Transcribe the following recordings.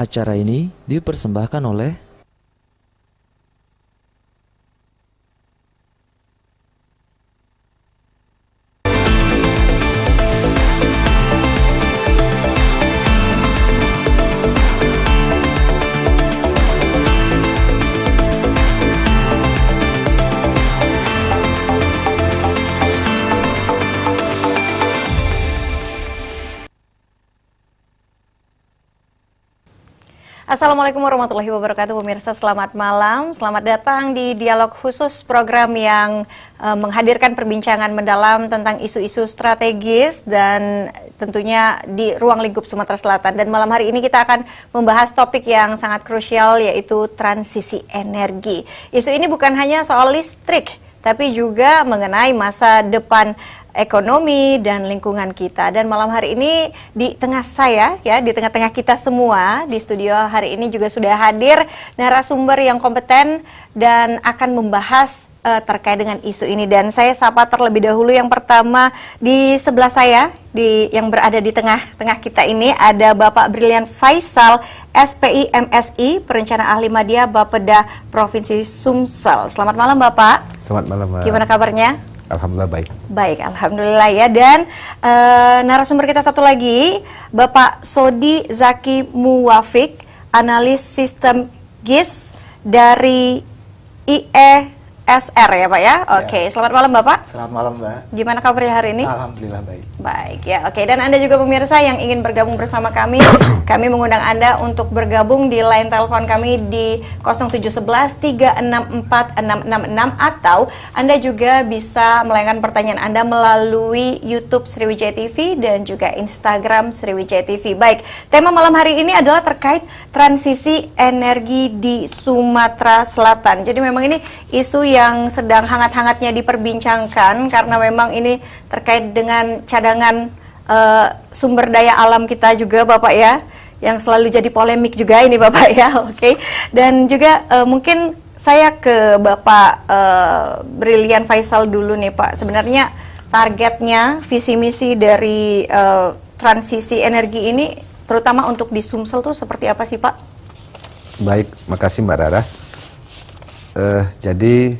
Acara ini dipersembahkan oleh Assalamualaikum warahmatullahi wabarakatuh, pemirsa. Selamat malam, selamat datang di dialog khusus, program yang menghadirkan perbincangan mendalam tentang isu-isu strategis dan tentunya di ruang lingkup Sumatera Selatan. Dan malam hari ini kita akan membahas topik yang sangat krusial, yaitu transisi energi. Isu ini bukan hanya soal listrik, tapi juga mengenai masa depan ekonomi dan lingkungan kita. Dan malam hari ini di tengah saya, ya, di tengah-tengah kita semua di studio hari ini juga sudah hadir narasumber yang kompeten dan akan membahas terkait dengan isu ini. Dan saya sapa terlebih dahulu yang pertama di sebelah saya, yang berada di tengah-tengah kita ini ada Bapak Brilian Faisal, SPI MSI, Perencana Ahli Madya Bapeda Provinsi Sumsel. Selamat malam Bapak. Selamat malam Mbak. Gimana kabarnya? Alhamdulillah baik. Baik, alhamdulillah ya. Dan narasumber kita satu lagi, Bapak Sodi Zaki Muwafik, analis sistem GIS dari IESR ya Pak ya. Oke, selamat malam Bapak. Selamat malam Mbak. Gimana kabarnya hari ini? Alhamdulillah baik. Baik ya, oke. Dan Anda juga pemirsa yang ingin bergabung bersama kami, kami mengundang Anda untuk bergabung di line telepon kami di 0711 364 666 atau Anda juga bisa melayangkan pertanyaan Anda melalui YouTube Sriwijaya TV dan juga Instagram Sriwijaya TV. Baik, tema malam hari ini adalah terkait transisi energi di Sumatera Selatan. Jadi memang ini isu yang sedang hangat-hangatnya diperbincangkan karena memang ini terkait dengan cadangan sumber daya alam kita juga Bapak ya, yang selalu jadi polemik juga ini Bapak ya. Oke. Dan juga mungkin saya ke Bapak Brilian Faisal dulu nih Pak. Sebenarnya targetnya, visi misi dari transisi energi ini terutama untuk di Sumsel tuh seperti apa sih Pak? Baik, makasih Mbak Rara. Jadi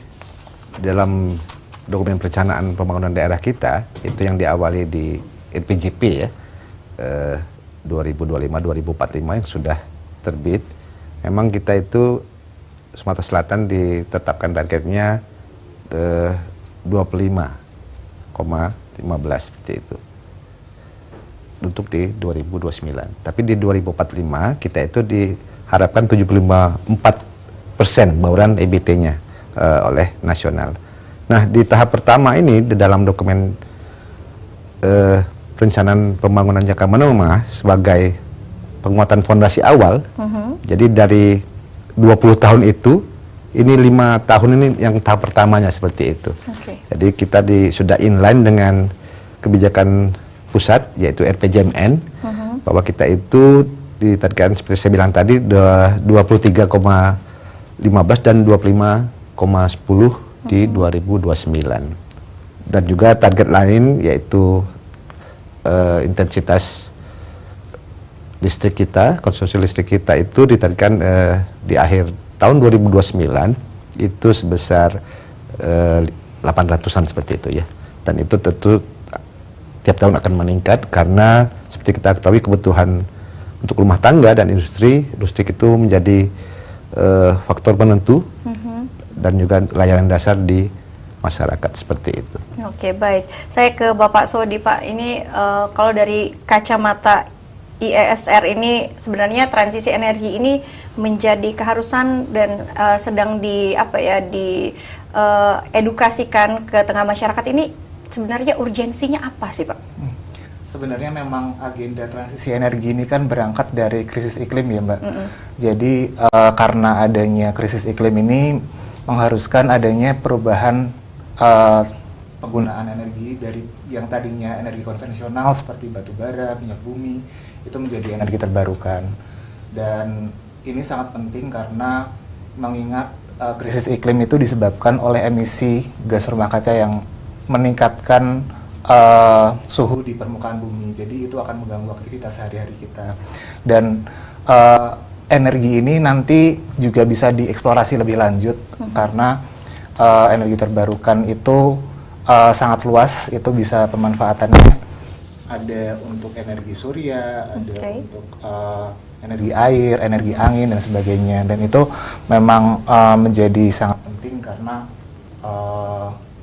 dalam dokumen perencanaan pembangunan daerah kita itu yang diawali di NPJP ya, 2025-2045 yang sudah terbit. Memang kita itu Sumatera Selatan ditetapkan targetnya 25,15 seperti itu untuk di 2029. Tapi di 2045 kita itu diharapkan 75,4% bauran EBT-nya oleh nasional. Nah, di tahap pertama ini di dalam dokumen perencanaan pembangunan jangka menengah sebagai penguatan fondasi awal. Jadi dari 20 tahun itu, ini 5 tahun ini yang tahap pertamanya seperti itu. Jadi kita sudah inline dengan kebijakan pusat yaitu RPJMN, bahwa kita itu ditargetkan seperti saya bilang tadi 23,15 dan 25,10 di 2029. Dan juga target lain yaitu intensitas listrik kita, konsumsi listrik kita itu ditargetkan di akhir tahun 2029 itu sebesar 800-an seperti itu ya. Dan itu tentu tiap tahun akan meningkat karena seperti kita ketahui kebutuhan untuk rumah tangga dan industri itu menjadi faktor penentu dan juga layanan dasar di masyarakat seperti itu. Oke, baik. Saya ke Bapak Sodi Pak. Ini kalau dari kacamata IESR ini sebenarnya transisi energi ini menjadi keharusan dan sedang edukasikan ke tengah masyarakat. Ini sebenarnya urgensinya apa sih Pak? Sebenarnya memang agenda transisi energi ini kan berangkat dari krisis iklim ya Mbak. Jadi karena adanya krisis iklim ini mengharuskan adanya perubahan penggunaan energi dari yang tadinya energi konvensional seperti batu bara, minyak bumi itu menjadi energi terbarukan. Dan ini sangat penting karena mengingat krisis iklim itu disebabkan oleh emisi gas rumah kaca yang meningkatkan suhu di permukaan bumi. Jadi itu akan mengganggu aktivitas sehari-hari kita. Dan energi ini nanti juga bisa dieksplorasi lebih lanjut karena energi terbarukan itu sangat luas, itu bisa pemanfaatannya ada untuk energi surya, ada untuk energi air, energi angin dan sebagainya, dan itu memang menjadi sangat penting karena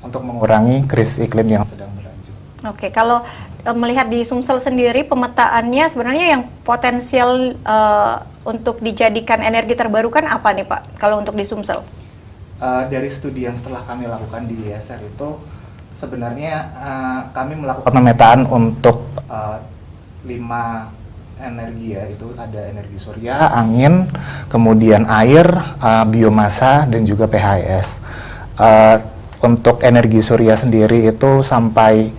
untuk mengurangi krisis iklim yang sedang berlanjut. Oke, kalau melihat di Sumsel sendiri pemetaannya sebenarnya yang potensial untuk dijadikan energi terbarukan apa nih Pak, kalau untuk di Sumsel? Dari studi yang setelah kami lakukan di ISR itu sebenarnya kami melakukan pemetaan untuk 5 energi, ya, itu ada energi surya, angin, kemudian air, biomasa, dan juga PHS. Untuk energi surya sendiri itu sampai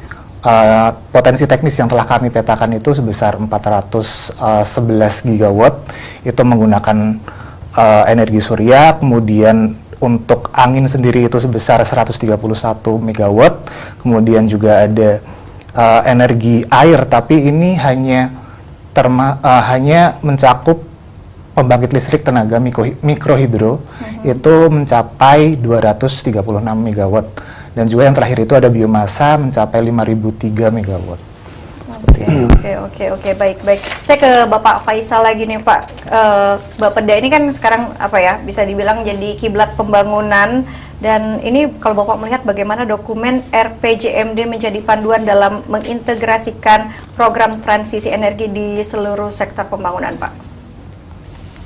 potensi teknis yang telah kami petakan itu sebesar 411 gigawatt, itu menggunakan energi surya. Kemudian untuk angin sendiri itu sebesar 131 megawatt, kemudian juga ada energi air, tapi ini hanya mencakup pembangkit listrik tenaga mikrohidro, itu mencapai 236 megawatt. Dan juga yang terakhir itu ada biomasa mencapai 5.003 megawatt. Oke, baik. Saya ke Bapak Faisal lagi nih Pak. Bapeda ini kan sekarang bisa dibilang jadi kiblat pembangunan, dan ini kalau Bapak melihat bagaimana dokumen RPJMD menjadi panduan dalam mengintegrasikan program transisi energi di seluruh sektor pembangunan, Pak.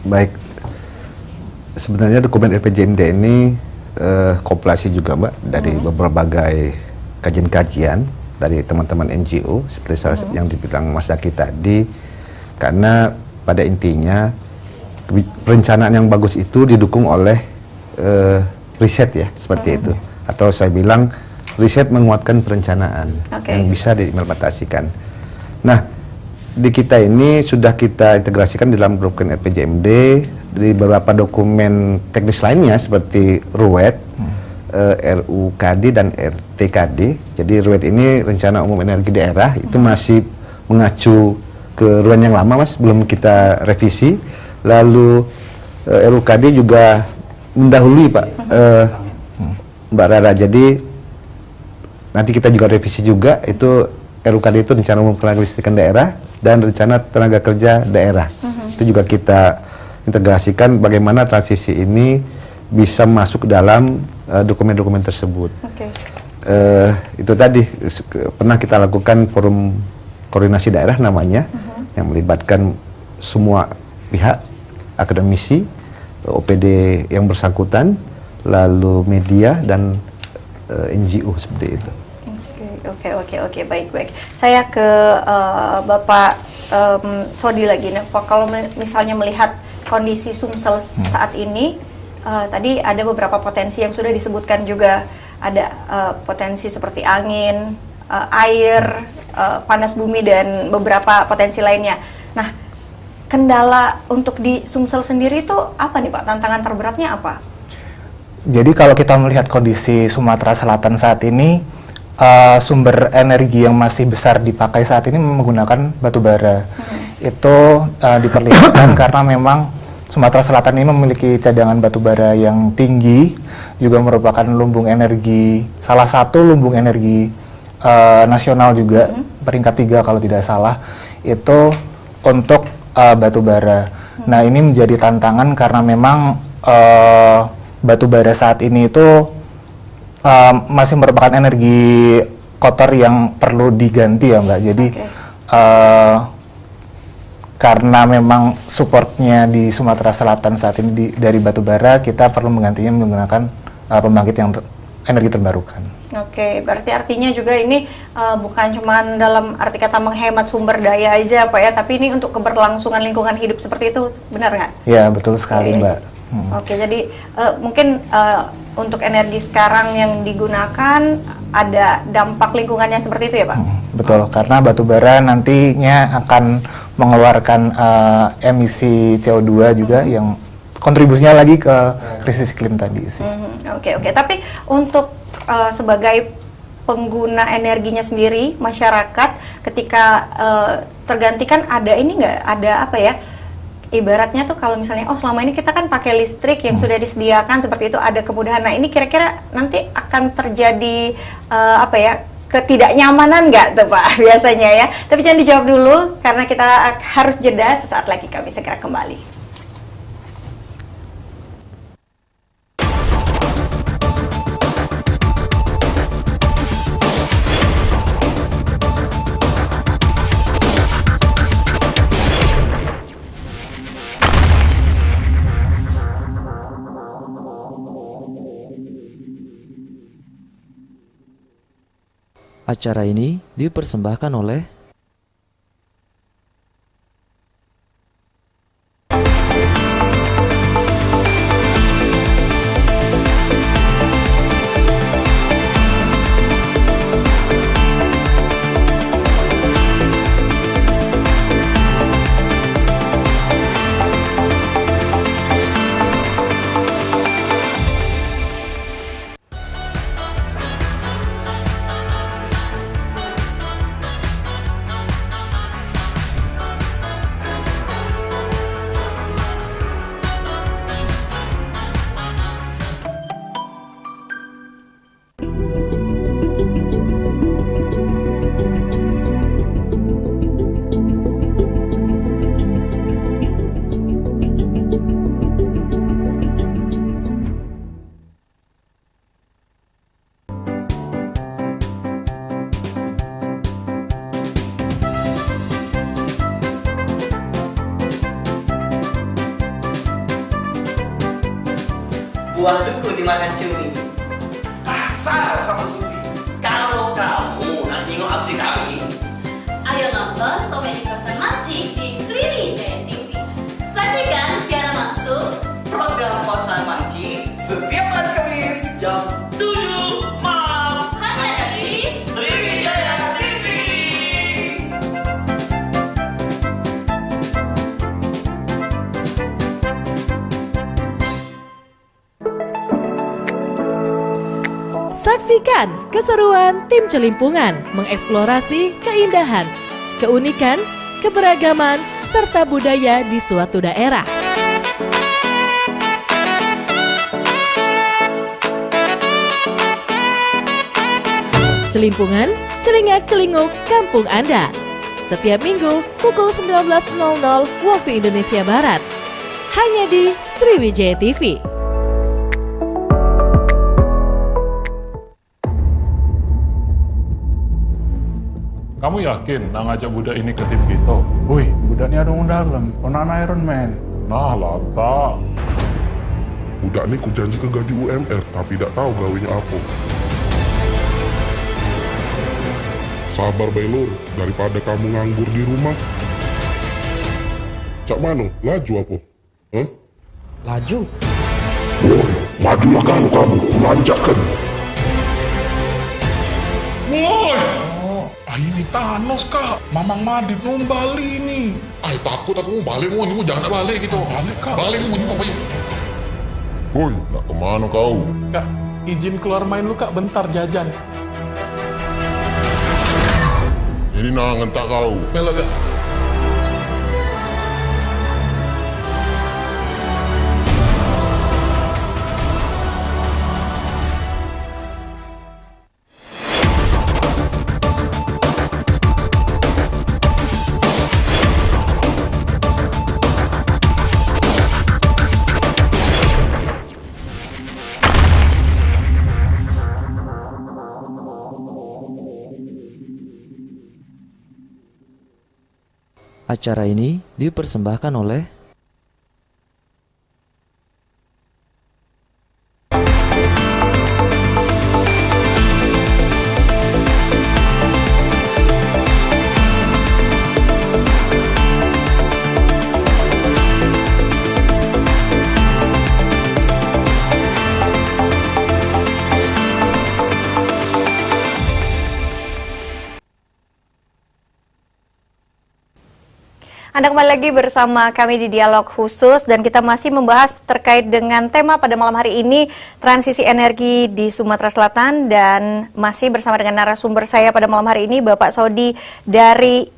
Baik, sebenarnya dokumen RPJMD ini kompilasi juga Mbak dari berbagai kajian-kajian dari teman-teman NGO seperti yang dibilang Mas Zaki tadi, karena pada intinya perencanaan yang bagus itu didukung oleh riset, ya, seperti itu, atau saya bilang riset menguatkan perencanaan yang bisa diimplementasikan. Nah, di kita ini sudah kita integrasikan dalam dokumen RPJMD di beberapa dokumen teknis lainnya seperti RUED, RUKD dan RTKD. Jadi RUED ini Rencana Umum Energi Daerah, itu masih mengacu ke RUED yang lama, Mas, belum kita revisi. Lalu RUKD juga mendahului, Pak, Mbak Rara. Jadi nanti kita juga revisi juga, itu RUKD itu Rencana Umum Tenaga Listrikan Daerah dan Rencana Tenaga Kerja Daerah. Itu juga kita integrasikan bagaimana transisi ini bisa masuk dalam dokumen-dokumen tersebut. Itu tadi pernah kita lakukan forum koordinasi daerah namanya, yang melibatkan semua pihak, akademisi, OPD yang bersangkutan, lalu media dan NGO seperti itu. Oke, baik. Saya ke Bapak Sodi lagi nih, Pak. Kalau misalnya melihat kondisi Sumsel saat ini, tadi ada beberapa potensi yang sudah disebutkan juga, ada potensi seperti angin, air, panas bumi, dan beberapa potensi lainnya. Nah, kendala untuk di Sumsel sendiri itu apa nih Pak? Tantangan terberatnya apa? Jadi kalau kita melihat kondisi Sumatera Selatan saat ini, sumber energi yang masih besar dipakai saat ini menggunakan batu bara. Itu diperlihatkan karena memang Sumatera Selatan ini memiliki cadangan batu bara yang tinggi, juga merupakan lumbung energi, salah satu lumbung energi nasional juga, peringkat 3 kalau tidak salah, itu untuk batu bara. Nah, ini menjadi tantangan karena memang batu bara saat ini itu masih merupakan energi kotor yang perlu diganti, ya Mbak. Jadi karena memang supportnya di Sumatera Selatan saat ini dari batu bara, kita perlu menggantinya menggunakan pembangkit yang energi terbarukan. Berarti artinya juga ini bukan cuma dalam arti kata menghemat sumber daya aja Pak ya, tapi ini untuk keberlangsungan lingkungan hidup seperti itu, benar nggak? Ya, betul sekali Mbak. Jadi mungkin untuk energi sekarang yang digunakan ada dampak lingkungannya seperti itu ya Pak? Betul, karena batu bara nantinya akan mengeluarkan emisi CO2 juga yang kontribusinya lagi ke krisis iklim tadi sih. Tapi untuk sebagai pengguna energinya sendiri, masyarakat ketika tergantikan ada ini nggak, ada apa ya, ibaratnya tuh kalau misalnya selama ini kita kan pakai listrik yang sudah disediakan seperti itu, ada kemudahan. Nah ini kira-kira nanti akan terjadi ketidaknyamanan nggak tuh Pak biasanya ya? Tapi jangan dijawab dulu karena kita harus jeda, sesaat lagi kami segera kembali. Acara ini dipersembahkan oleh buah duku dimakan cumi. Asal sama Susi. Kalau kamu nanti ingin aksi kami, ayo nonton komedi kosan Manci di Sriwijaya TV. Saksikan siaran langsung program Kosan Manci Setiap hari Kamis jam 7 malam. hanya di Sriwijaya TV. Saksikan keseruan tim Celimpungan mengeksplorasi keindahan, keunikan, keberagaman, serta budaya di suatu daerah. Celimpungan, celingak-celinguk kampung Anda. Setiap minggu pukul 19.00 waktu Indonesia Barat. Hanya di Sriwijaya TV. Kamu yakin nak ngajak budak ini ke tim kita? Woi, budak ni ada orang dalam. Konan Iron Man. Nah lantak. Budak ni ku janjikan gaji UMR tapi tak tahu gawinya apa. Sabar Bailur, daripada kamu nganggur di rumah. Cak Mano, laju apa? Laju? Woi, majulah kamu, kulanjakan. Woi! Ini Thanos kak, Mamang Madib numbali ini. Ay takut aku mau balik mau, ini mau jangan balik gitu. Balik kak. Balik mau, ini mau bayi. Woi, nak kemana kau? Kak, izin keluar main lu kak, bentar jajan. Ini nangan tak kau. Melo kak. Acara ini dipersembahkan oleh Anda kembali lagi bersama kami di Dialog Khusus dan kita masih membahas terkait dengan tema pada malam hari ini, transisi energi di Sumatera Selatan, dan masih bersama dengan narasumber saya pada malam hari ini, Bapak Sodi dari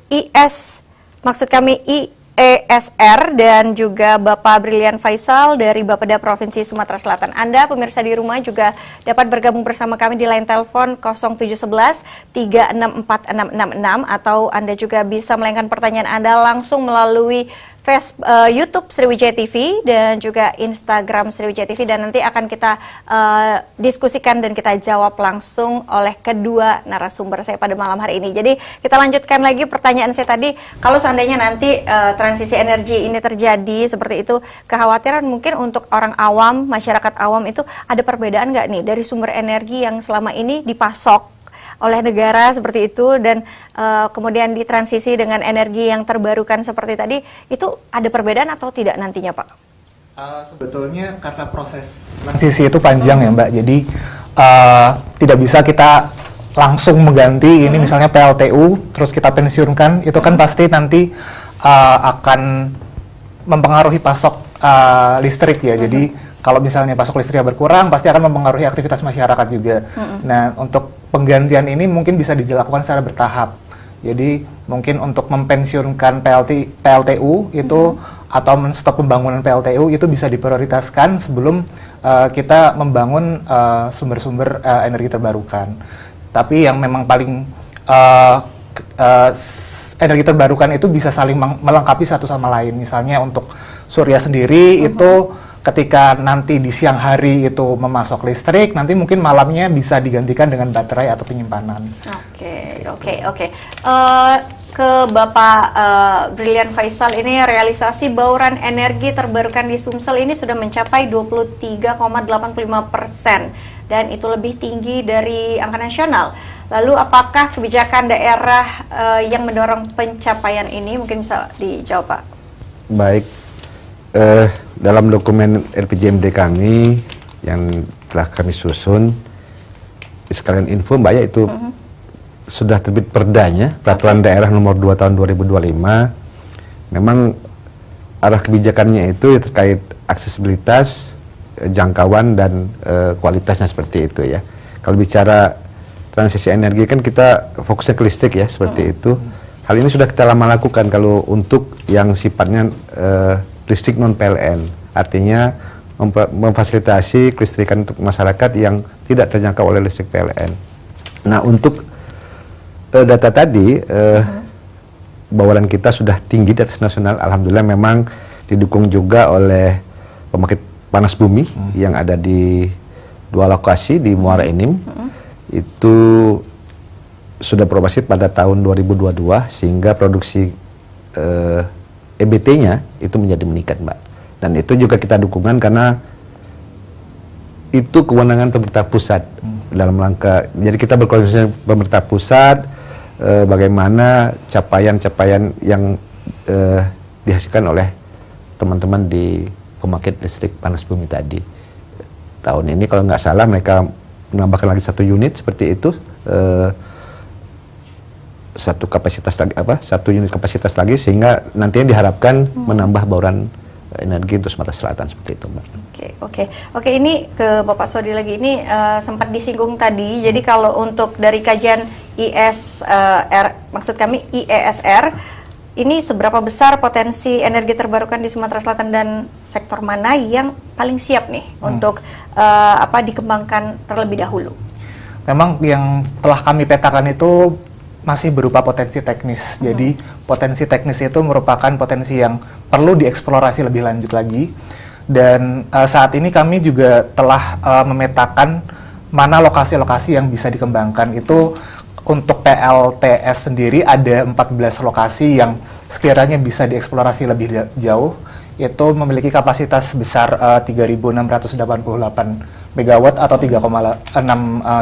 IESR dan juga Bapak Brilian Faisal dari Bapeda Provinsi Sumatera Selatan. Anda pemirsa di rumah juga dapat bergabung bersama kami di line telepon 0711 3646666 atau Anda juga bisa melayangkan pertanyaan Anda langsung melalui YouTube Sriwijaya TV dan juga Instagram Sriwijaya TV, dan nanti akan kita diskusikan dan kita jawab langsung oleh kedua narasumber saya pada malam hari ini. Jadi kita lanjutkan lagi pertanyaan saya tadi, kalau seandainya nanti transisi energi ini terjadi seperti itu, kekhawatiran mungkin untuk orang awam, masyarakat awam itu ada perbedaan nggak nih dari sumber energi yang selama ini dipasok oleh negara seperti itu dan kemudian ditransisi dengan energi yang terbarukan seperti tadi, itu ada perbedaan atau tidak nantinya, Pak? Sebetulnya karena proses transisi itu panjang ya, Mbak, jadi tidak bisa kita langsung mengganti ini misalnya PLTU terus kita pensiunkan, itu kan pasti nanti akan mempengaruhi pasok listrik ya. Jadi kalau misalnya pasok listriknya berkurang, pasti akan mempengaruhi aktivitas masyarakat juga. Nah, untuk penggantian ini mungkin bisa dilakukan secara bertahap. Jadi mungkin untuk mempensiunkan PLTU itu atau menstop pembangunan PLTU itu bisa diprioritaskan sebelum kita membangun sumber-sumber energi terbarukan. Tapi yang memang paling energi terbarukan itu bisa saling melengkapi satu sama lain. Misalnya untuk surya sendiri itu ketika nanti di siang hari itu memasok listrik, nanti mungkin malamnya bisa digantikan dengan baterai atau penyimpanan. Oke. Ke Bapak Brilian Faisal, ini realisasi bauran energi terbarukan di Sumsel ini sudah mencapai 23,85% dan itu lebih tinggi dari angka nasional. Lalu apakah kebijakan daerah yang mendorong pencapaian ini? Mungkin bisa dijawab, Pak. Baik. Dalam dokumen RPJMD kami yang telah kami susun, sekalian info Mbak ya, itu sudah terbit perdanya, Peraturan Daerah Nomor 2 Tahun 2025. Memang arah kebijakannya itu terkait aksesibilitas, jangkauan, dan kualitasnya seperti itu ya. Kalau bicara transisi energi kan kita fokusnya ke listrik ya, seperti itu. Hal ini sudah kita lama lakukan kalau untuk yang sifatnya listrik non PLN, artinya memfasilitasi kelistrikan untuk masyarakat yang tidak terjangkau oleh listrik PLN. Nah, untuk data tadi, bauran kita sudah tinggi di atas nasional. Alhamdulillah memang didukung juga oleh pembangkit panas bumi yang ada di 2 lokasi di Muara Enim. Itu sudah beroperasi pada tahun 2022 sehingga produksi EBT-nya itu menjadi meningkat, Mbak. Dan itu juga kita dukungan karena itu kewenangan pemerintah pusat dalam rangka. Jadi kita berkoordinasi pemerintah pusat bagaimana capaian-capaian yang dihasilkan oleh teman-teman di pembangkit listrik panas bumi tadi. Tahun ini kalau nggak salah mereka menambahkan lagi 1 unit seperti itu. Satu unit kapasitas lagi sehingga nantinya diharapkan menambah bauran energi untuk Sumatera Selatan seperti itu, Mbak. Oke, ini ke Bapak Sodi lagi, ini sempat disinggung tadi. Jadi kalau untuk dari kajian IESR, ini seberapa besar potensi energi terbarukan di Sumatera Selatan dan sektor mana yang paling siap nih untuk dikembangkan terlebih dahulu? Memang yang telah kami petakan itu masih berupa potensi teknis. Jadi potensi teknis itu merupakan potensi yang perlu dieksplorasi lebih lanjut lagi. Dan saat ini kami juga telah memetakan mana lokasi-lokasi yang bisa dikembangkan. Itu untuk PLTS sendiri ada 14 lokasi yang sekiranya bisa dieksplorasi lebih jauh. Itu memiliki kapasitas sebesar 3.688 megawatt atau 3,6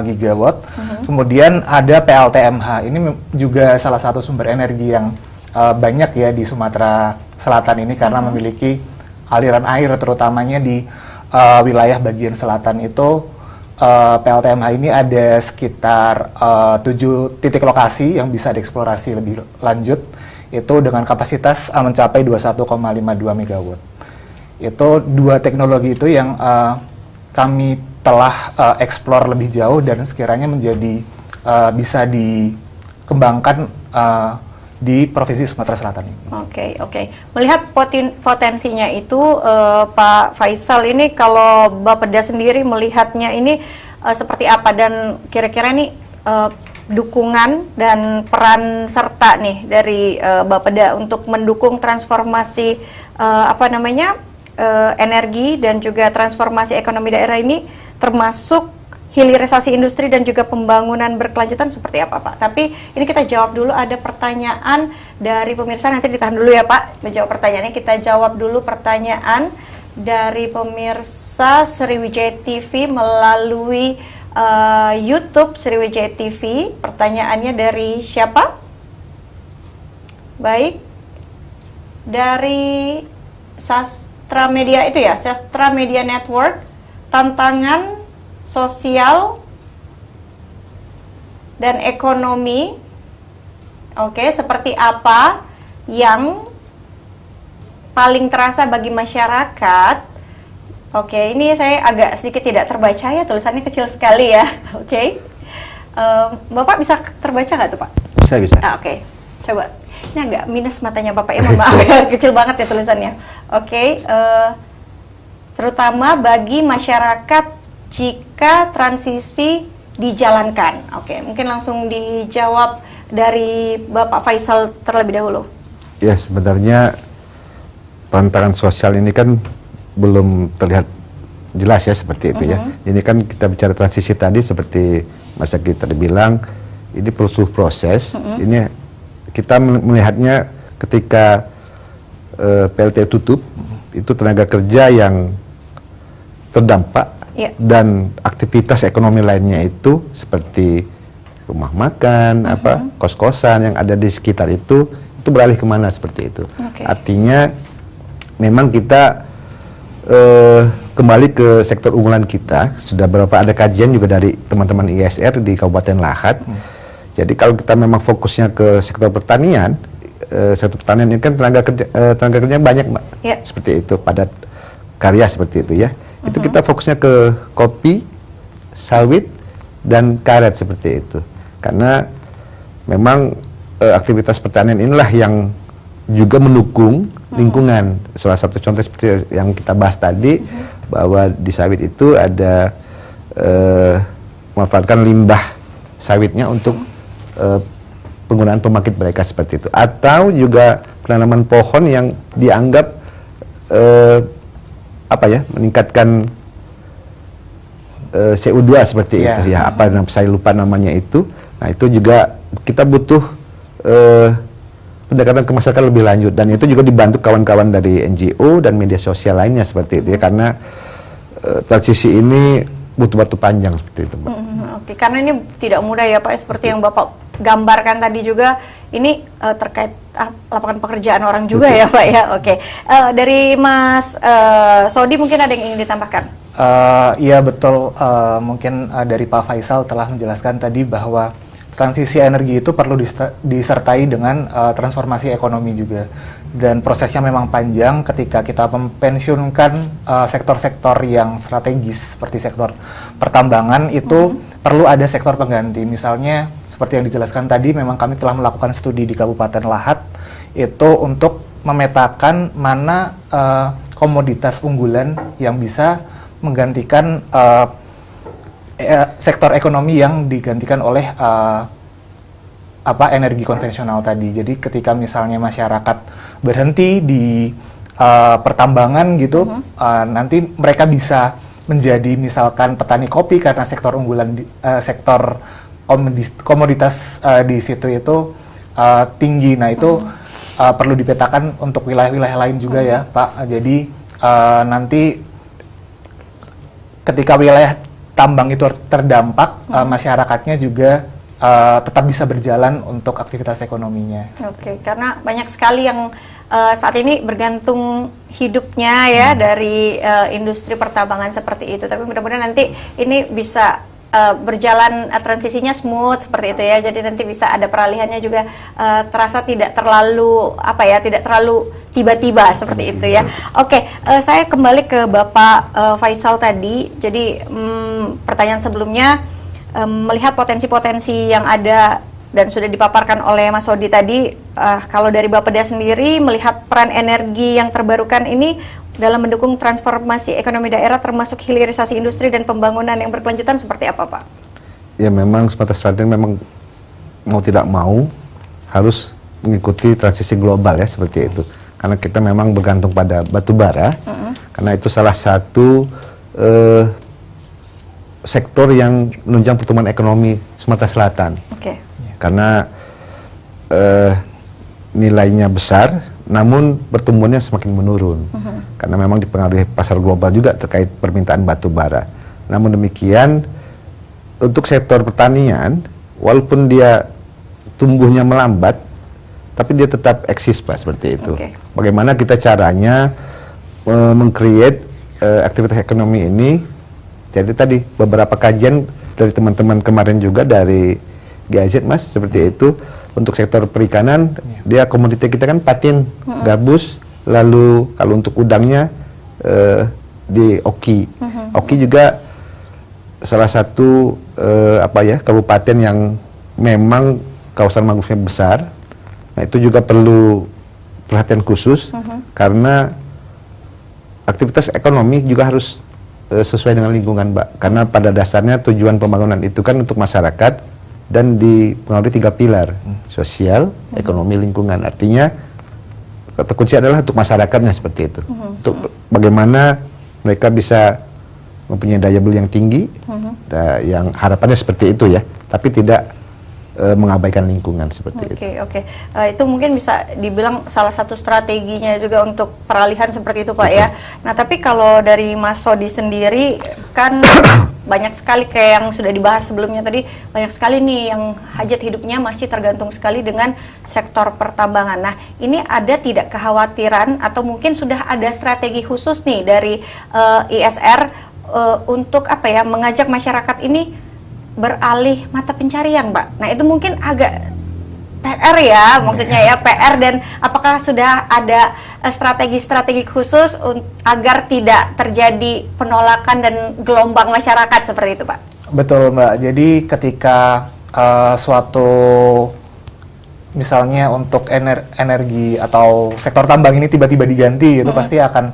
gigawatt. Kemudian ada PLTMH, ini juga salah satu sumber energi yang banyak ya di Sumatera Selatan ini karena memiliki aliran air terutamanya di wilayah bagian selatan itu. PLTMH ini ada sekitar 7 titik lokasi yang bisa dieksplorasi lebih lanjut, itu dengan kapasitas mencapai 21,52 megawatt. Itu 2 teknologi itu yang kami telah eksplor lebih jauh dan sekiranya menjadi bisa dikembangkan di Provinsi Sumatera Selatan ini. Oke. Melihat potensinya itu, Pak Faisal, ini kalau Bapeda sendiri melihatnya ini seperti apa, dan kira-kira ini dukungan dan peran serta nih dari Bapeda untuk mendukung transformasi energi dan juga transformasi ekonomi daerah ini, termasuk hilirisasi industri dan juga pembangunan berkelanjutan seperti apa, Pak? Tapi ini kita jawab dulu, ada pertanyaan dari pemirsa, nanti ditahan dulu ya Pak menjawab pertanyaannya. Kita jawab dulu pertanyaan dari pemirsa Sriwijaya TV melalui YouTube Sriwijaya TV. Pertanyaannya dari siapa? Baik, dari Sastra Media itu ya, Sastra Media Network. Tantangan sosial dan ekonomi, seperti apa yang paling terasa bagi masyarakat? Ini saya agak sedikit tidak terbaca ya, tulisannya kecil sekali ya. Bapak bisa terbaca nggak tuh Pak? Bisa. Coba. Ini agak minus matanya Bapak ya, mohon maaf. Kecil banget ya tulisannya. Terutama bagi masyarakat jika transisi dijalankan. Mungkin langsung dijawab dari Bapak Faisal terlebih dahulu. Ya, sebenarnya tantangan sosial ini kan belum terlihat jelas ya, seperti itu ya. Ini kan kita bicara transisi tadi, seperti Mas Zaki tadi bilang, ini perlu proses. Ini kita melihatnya ketika PLT tutup, itu tenaga kerja yang terdampak. Dan aktivitas ekonomi lainnya itu seperti rumah makan, kos-kosan yang ada di sekitar itu beralih kemana, seperti itu. Artinya memang kita kembali ke sektor unggulan kita. Sudah ada kajian juga dari teman-teman ISR di Kabupaten Lahat. Jadi kalau kita memang fokusnya ke sektor pertanian, sektor pertanian ini kan tenaga kerja banyak, Mbak. Seperti itu, padat karya seperti itu ya. Itu kita fokusnya ke kopi, sawit, dan karet seperti itu. Karena memang aktivitas pertanian inilah yang juga mendukung lingkungan. Salah satu contoh seperti yang kita bahas tadi, bahwa di sawit itu ada memanfaatkan limbah sawitnya untuk penggunaan pembangkit mereka seperti itu. Atau juga penanaman pohon yang dianggap meningkatkan CO2 seperti itu ya, saya lupa namanya itu. Nah, itu juga kita butuh pendekatan ke masyarakat lebih lanjut, dan itu juga dibantu kawan-kawan dari NGO dan media sosial lainnya seperti itu ya, karena transisi ini butuh waktu panjang seperti itu, Mbak. Karena ini tidak mudah ya Pak, seperti yang Bapak gambarkan tadi juga, ini terkait lapangan pekerjaan orang juga ya Pak ya. Dari Mas Sodi mungkin ada yang ingin ditambahkan? Iya betul, mungkin dari Pak Faisal telah menjelaskan tadi bahwa transisi energi itu perlu disertai dengan transformasi ekonomi juga, dan prosesnya memang panjang. Ketika kita mempensiunkan sektor-sektor yang strategis seperti sektor pertambangan, itu perlu ada sektor pengganti. Misalnya seperti yang dijelaskan tadi, memang kami telah melakukan studi di Kabupaten Lahat itu untuk memetakan mana komoditas unggulan yang bisa menggantikan sektor ekonomi yang digantikan oleh energi konvensional tadi. Jadi ketika misalnya masyarakat berhenti di pertambangan gitu, nanti mereka bisa menjadi misalkan petani kopi karena sektor unggulan sektor komoditas di situ itu tinggi. Nah, itu perlu dipetakan untuk wilayah-wilayah lain juga ya, Pak. Jadi nanti ketika wilayah tambang itu terdampak, masyarakatnya juga tetap bisa berjalan untuk aktivitas ekonominya. Karena banyak sekali yang saat ini bergantung hidupnya ya dari industri pertambangan seperti itu. Tapi mudah-mudahan nanti ini bisa berjalan transisinya smooth seperti itu ya. Jadi nanti bisa ada peralihannya juga terasa tidak terlalu tidak terlalu tiba-tiba seperti itu ya. Saya kembali ke Bapak Faisal tadi. Jadi pertanyaan sebelumnya, melihat potensi-potensi yang ada dan sudah dipaparkan oleh Mas Sodi tadi, kalau dari Bapeda sendiri melihat peran energi yang terbarukan ini dalam mendukung transformasi ekonomi daerah termasuk hilirisasi industri dan pembangunan yang berkelanjutan seperti apa, Pak? Ya memang Sumatera Selatan memang mau tidak mau harus mengikuti transisi global ya seperti itu. Karena kita memang bergantung pada batu bara, karena itu salah satu sektor yang menunjang pertumbuhan ekonomi Sumatera Selatan. Karena nilainya besar, namun pertumbuhannya semakin menurun. Karena memang dipengaruhi pasar global juga terkait permintaan batu bara. Namun demikian, untuk sektor pertanian, walaupun dia tumbuhnya melambat, tapi dia tetap eksis, Pak, seperti itu. Bagaimana kita caranya meng-create aktivitas ekonomi ini? Jadi tadi beberapa kajian dari teman-teman kemarin juga dari GIZ, Mas, seperti itu. Untuk sektor perikanan, dia komoditi kita kan patin, gabus, lalu kalau untuk udangnya di Oki. Oki juga salah satu kabupaten yang memang kawasan mangrovenya besar. Nah, itu juga perlu perhatian khusus karena aktivitas ekonomi juga harus sesuai dengan lingkungan, Mbak. Karena pada dasarnya tujuan pembangunan itu kan untuk masyarakat dan dipengaruhi 3 pilar, sosial, ekonomi, lingkungan. Artinya kata kunci adalah untuk masyarakatnya seperti itu. Untuk bagaimana mereka bisa mempunyai daya beli yang tinggi, yang harapannya seperti itu ya, tapi tidak mengabaikan lingkungan seperti itu. Itu mungkin bisa dibilang salah satu strateginya juga untuk peralihan seperti itu, Pak, ya. Nah, tapi kalau dari Mas Sodi sendiri kan banyak sekali kayak yang sudah dibahas sebelumnya tadi, banyak sekali nih yang hajat hidupnya masih tergantung sekali dengan sektor pertambangan. Nah, ini ada tidak kekhawatiran atau mungkin sudah ada strategi khusus nih dari ISR untuk mengajak masyarakat ini beralih mata pencarian, Pak? Nah, itu mungkin agak PR ya, maksudnya ya, PR, dan apakah sudah ada strategi-strategi khusus agar tidak terjadi penolakan dan gelombang masyarakat seperti itu, Pak? Betul, Mbak. Jadi ketika suatu misalnya untuk energi atau sektor tambang ini tiba-tiba diganti, itu pasti akan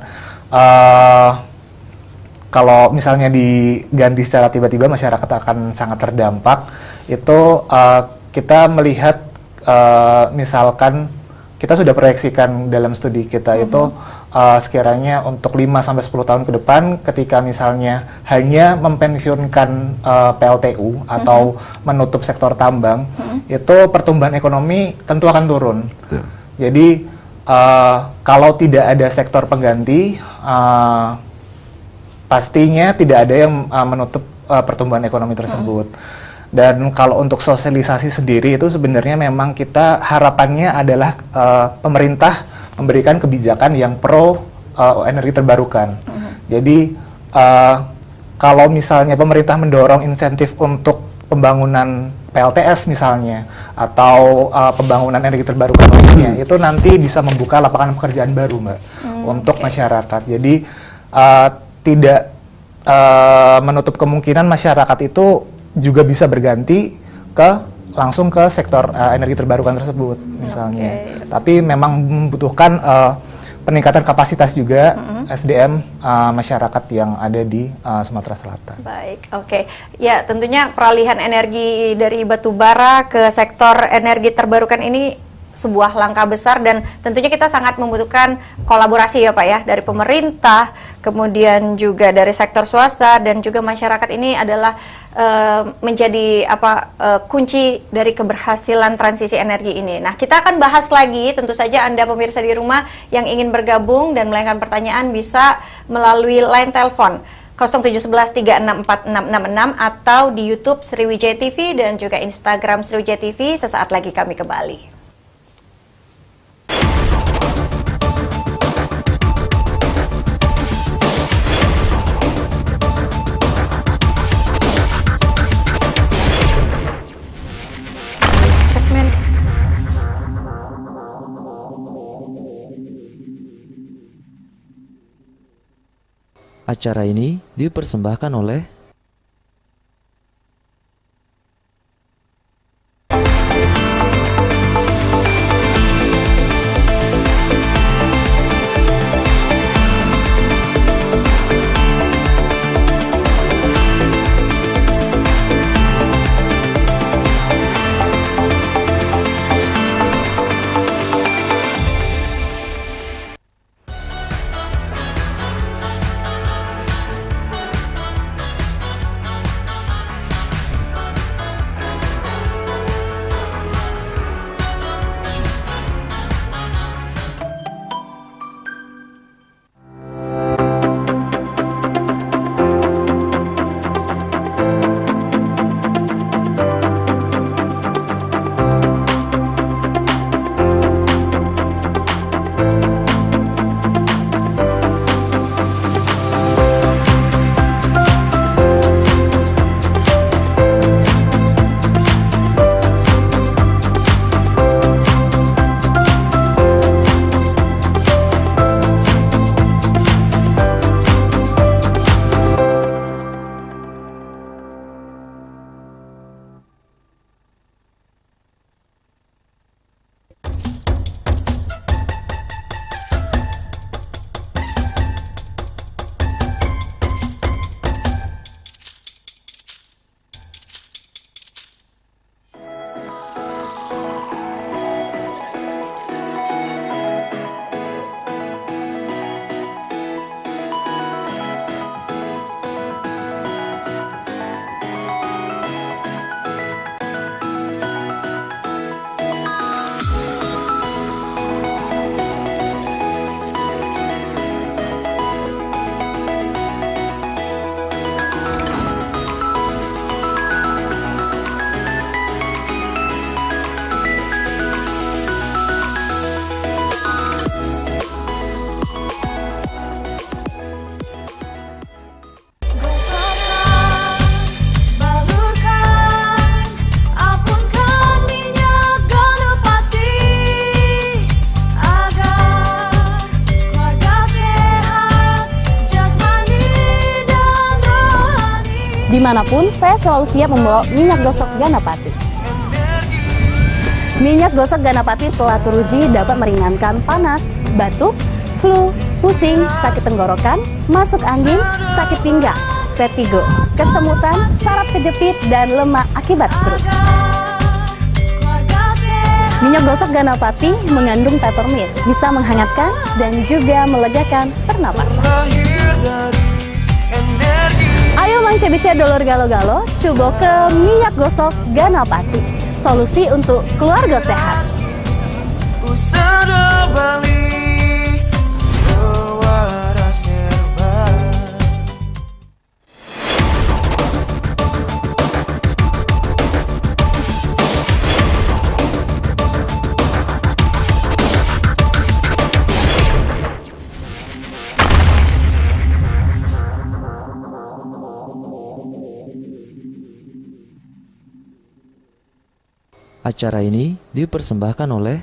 kalau misalnya diganti secara tiba-tiba, masyarakat akan sangat terdampak. Itu kita melihat misalkan kita sudah proyeksikan dalam studi kita itu sekiranya untuk 5-10 tahun ke depan, ketika misalnya hanya mempensiunkan PLTU atau menutup sektor tambang, itu pertumbuhan ekonomi tentu akan turun. Jadi kalau tidak ada sektor pengganti, pastinya tidak ada yang menutup pertumbuhan ekonomi tersebut. Dan kalau untuk sosialisasi sendiri itu sebenarnya memang kita harapannya adalah pemerintah memberikan kebijakan yang pro energi terbarukan. Jadi kalau misalnya pemerintah mendorong insentif untuk pembangunan PLTS misalnya atau pembangunan energi terbarukan lainnya, itu nanti bisa membuka lapangan pekerjaan baru, Mbak, untuk masyarakat. Jadi tidak menutup kemungkinan masyarakat itu juga bisa berganti langsung ke sektor energi terbarukan tersebut misalnya. Tapi memang membutuhkan peningkatan kapasitas juga SDM masyarakat yang ada di Sumatera Selatan. Baik, ya, tentunya peralihan energi dari batu bara ke sektor energi terbarukan ini sebuah langkah besar, dan tentunya kita sangat membutuhkan kolaborasi ya, Pak, ya, dari pemerintah, kemudian juga dari sektor swasta, dan juga masyarakat. Ini adalah menjadi kunci dari keberhasilan transisi energi ini. Nah, kita akan bahas lagi, tentu saja Anda pemirsa di rumah yang ingin bergabung dan melayangkan pertanyaan bisa melalui line telepon 0711364666 atau di YouTube Sriwijaya TV dan juga Instagram Sriwijaya TV. Sesaat lagi kami kembali. Acara ini dipersembahkan oleh Dimanapun, saya selalu siap membawa minyak gosok Ganapati. Minyak gosok Ganapati telah teruji dapat meringankan panas, batuk, flu, pusing, sakit tenggorokan, masuk angin, sakit pinggang, vertigo, kesemutan, saraf kejepit, dan lemak akibat stroke. Minyak gosok Ganapati mengandung peppermint, bisa menghangatkan dan juga melegakan pernapasan. Ayo Mang Cebice dulur galo-galo, coba ke minyak gosok Ganapati, solusi untuk keluarga sehat. Acara ini dipersembahkan oleh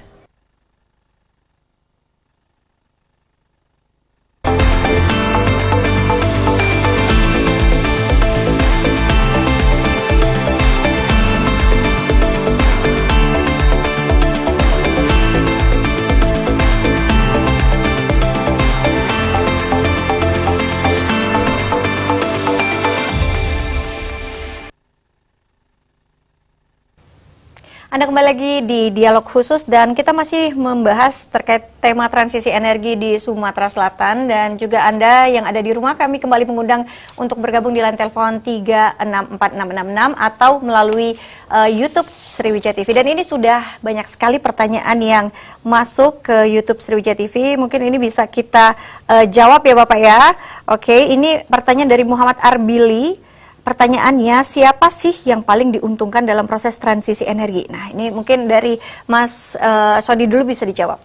Anda kembali lagi di Dialog Khusus dan kita masih membahas terkait tema transisi energi di Sumatera Selatan, dan juga Anda yang ada di rumah kami kembali mengundang untuk bergabung di line telepon 364666 atau melalui YouTube Sriwijaya TV. Dan ini sudah banyak sekali pertanyaan yang masuk ke YouTube Sriwijaya TV. Mungkin ini bisa kita jawab ya Bapak ya. Oke, ini pertanyaan dari Muhammad Arbili. Pertanyaannya, siapa sih yang paling diuntungkan dalam proses transisi energi? Nah, ini mungkin dari Mas Sodi dulu bisa dijawab.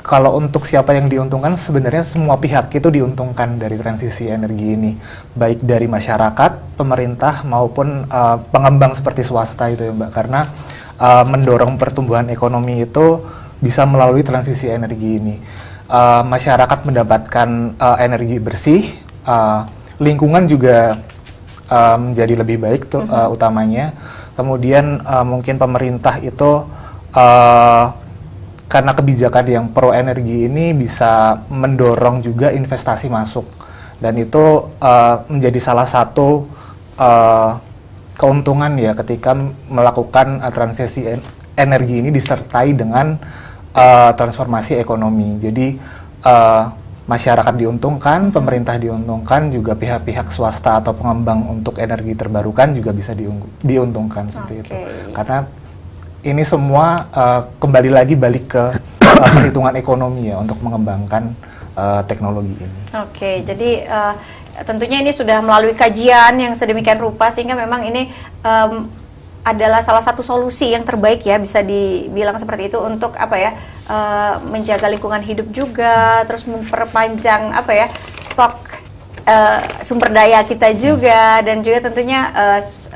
Kalau untuk siapa yang diuntungkan, sebenarnya semua pihak itu diuntungkan dari transisi energi ini. Baik dari masyarakat, pemerintah, maupun pengembang seperti swasta itu ya Mbak. Karena mendorong pertumbuhan ekonomi itu bisa melalui transisi energi ini. Masyarakat mendapatkan energi bersih, lingkungan juga menjadi lebih baik tuh, utamanya. Kemudian mungkin pemerintah itu karena kebijakan yang pro energi ini bisa mendorong juga investasi masuk, dan itu menjadi salah satu keuntungan ya ketika melakukan transisi energi ini disertai dengan transformasi ekonomi. Jadi masyarakat diuntungkan, pemerintah diuntungkan, juga pihak-pihak swasta atau pengembang untuk energi terbarukan juga bisa diuntungkan seperti itu. Karena ini semua kembali lagi balik ke perhitungan ekonomi ya untuk mengembangkan teknologi ini. Oke, jadi tentunya ini sudah melalui kajian yang sedemikian rupa sehingga memang ini adalah salah satu solusi yang terbaik ya, bisa dibilang seperti itu untuk apa ya, menjaga lingkungan hidup juga, terus memperpanjang apa ya, stok sumber daya kita juga, dan juga tentunya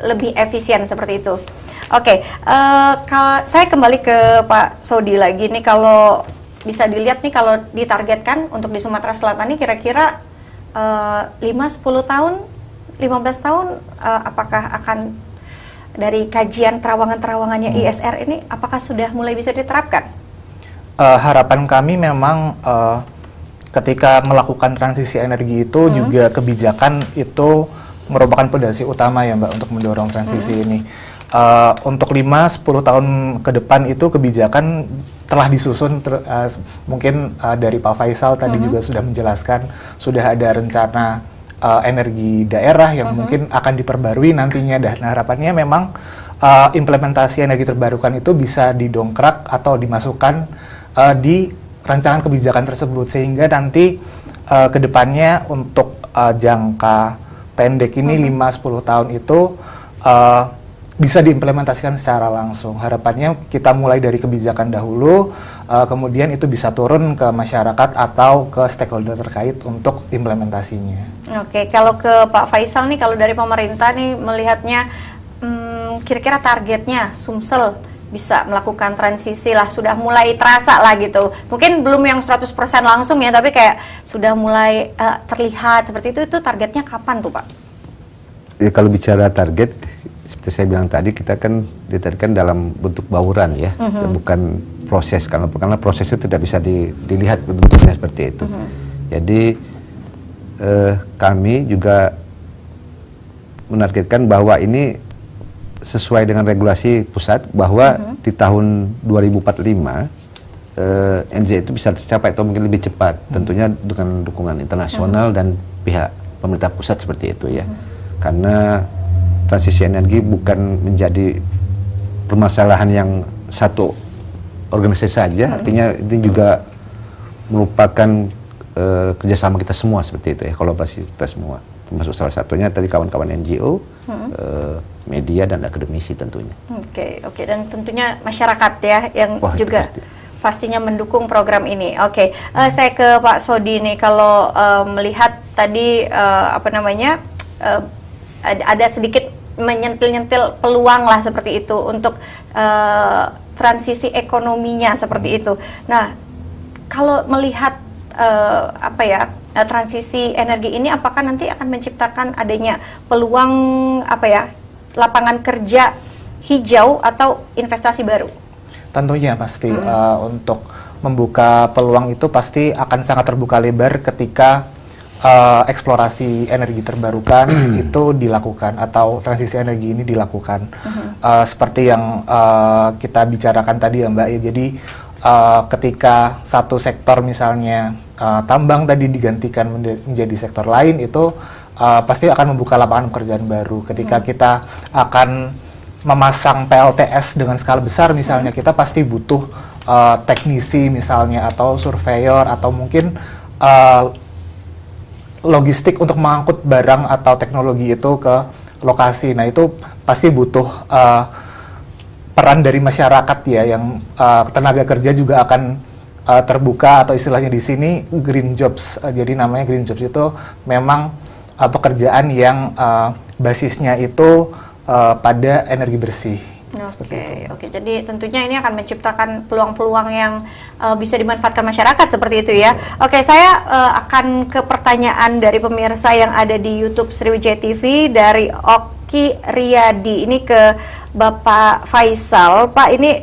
lebih efisien seperti itu. Oke, saya kembali ke Pak Sodi lagi nih. Kalau bisa dilihat nih, kalau ditargetkan untuk di Sumatera Selatan ini kira-kira 5-10 tahun, 15 tahun, apakah akan dari kajian terawangan-terawangannya ISR ini, apakah sudah mulai bisa diterapkan? Harapan kami memang ketika melakukan transisi energi itu juga kebijakan itu merupakan pondasi utama ya Mbak untuk mendorong transisi ini. Untuk 5-10 tahun ke depan itu kebijakan telah disusun, mungkin dari Pak Faisal tadi juga sudah menjelaskan, sudah ada rencana energi daerah yang mungkin akan diperbarui nantinya, dan harapannya memang implementasi energi terbarukan itu bisa didongkrak atau dimasukkan di rancangan kebijakan tersebut, sehingga nanti kedepannya untuk jangka pendek ini 5-10 tahun itu bisa diimplementasikan secara langsung. Harapannya kita mulai dari kebijakan dahulu, kemudian itu bisa turun ke masyarakat atau ke stakeholder terkait untuk implementasinya. Oke, kalau ke Pak Faisal nih, kalau dari pemerintah nih melihatnya, kira-kira targetnya Sumsel bisa melakukan transisi lah, sudah mulai terasa lah gitu. Mungkin belum yang 100% langsung ya, tapi kayak sudah mulai terlihat seperti itu targetnya kapan tuh Pak? kalau bicara target, seperti saya bilang tadi, kita kan ditargetkan dalam bentuk bauran ya, bukan proses, karena prosesnya tidak bisa dilihat bentuknya seperti itu. Jadi kami juga menargetkan bahwa ini sesuai dengan regulasi pusat, bahwa di tahun 2045 NZ itu bisa tercapai atau mungkin lebih cepat, tentunya dengan dukungan internasional dan pihak pemerintah pusat seperti itu ya. Karena transisi energi bukan menjadi permasalahan yang satu organisasi saja, artinya ini juga merupakan kerjasama kita semua seperti itu ya, kolaborasi kita semua, termasuk salah satunya tadi kawan-kawan NGO, media dan akademisi tentunya. Oke, dan tentunya masyarakat ya yang juga pastinya mendukung program ini. Saya ke Pak Sodi nih, kalau melihat tadi ada sedikit menyentil-nyentil peluang lah seperti itu untuk transisi ekonominya seperti itu. Nah, kalau melihat transisi energi ini, apakah nanti akan menciptakan adanya peluang lapangan kerja hijau atau investasi baru? Tentunya pasti untuk membuka peluang itu pasti akan sangat terbuka lebar ketika eksplorasi energi terbarukan itu dilakukan atau transisi energi ini dilakukan. Seperti yang kita bicarakan tadi ya Mbak ya, jadi ketika satu sektor misalnya tambang tadi digantikan menjadi sektor lain, itu pasti akan membuka lapangan pekerjaan baru. Ketika kita akan memasang PLTS dengan skala besar misalnya, kita pasti butuh teknisi misalnya, atau surveyor, atau mungkin logistik untuk mengangkut barang atau teknologi itu ke lokasi. Nah, itu pasti butuh peran dari masyarakat ya, yang tenaga kerja juga akan terbuka, atau istilahnya di sini green jobs. Jadi namanya green jobs itu memang pekerjaan yang basisnya itu pada energi bersih. Oke. Jadi tentunya ini akan menciptakan peluang-peluang yang bisa dimanfaatkan masyarakat seperti itu ya. Oke, saya akan ke pertanyaan dari pemirsa yang ada di YouTube Sriwijaya TV dari Oki Riyadi. Ini ke Bapak Faisal. Pak, ini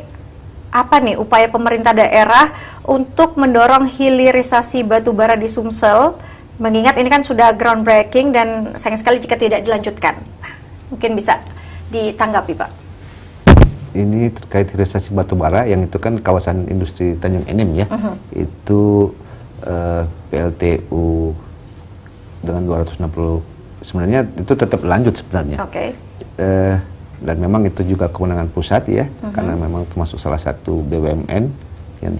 apa nih upaya pemerintah daerah untuk mendorong hilirisasi batu bara di Sumsel? Mengingat ini kan sudah groundbreaking dan sayang sekali jika tidak dilanjutkan. Mungkin bisa ditanggapi, Pak. Ini terkait hilirisasi batubara yang itu kan kawasan industri Tanjung Enim ya. Itu PLTU dengan 260 sebenarnya itu tetap lanjut sebenarnya. Dan memang itu juga kewenangan pusat ya, karena memang termasuk salah satu BUMN yang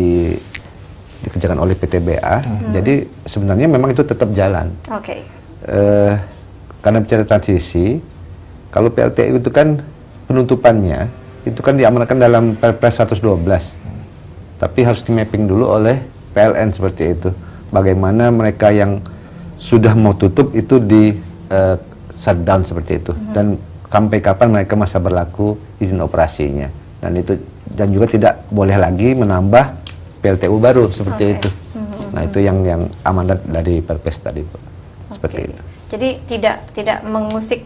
dikerjakan oleh PTBA. Jadi sebenarnya memang itu tetap jalan. Karena bicara transisi, kalau PLTU itu kan penutupannya itu kan diamanatkan dalam Perpres 112, tapi harus di mapping dulu oleh PLN seperti itu. Bagaimana mereka yang sudah mau tutup itu di shutdown seperti itu, dan sampai kapan mereka masa berlaku izin operasinya, dan juga tidak boleh lagi menambah PLTU baru seperti itu. Nah, itu yang amanat dari Perpres tadi, Pak. Seperti itu. Jadi tidak mengusik.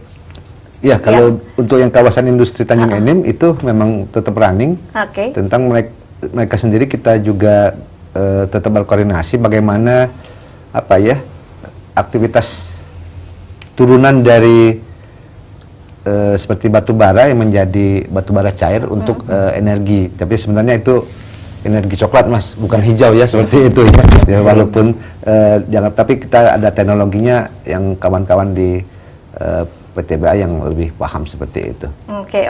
Ya, kalau untuk yang kawasan industri Tanjung Enim itu memang tetap running. Tentang mereka sendiri kita juga tetap berkoordinasi bagaimana aktivitas turunan dari seperti batu bara yang menjadi batu bara cair untuk energi. Tapi sebenarnya itu energi coklat, Mas, bukan hijau ya, seperti itu ya. Walaupun tapi kita ada teknologinya yang kawan-kawan di PTBA yang lebih paham seperti itu. Oke.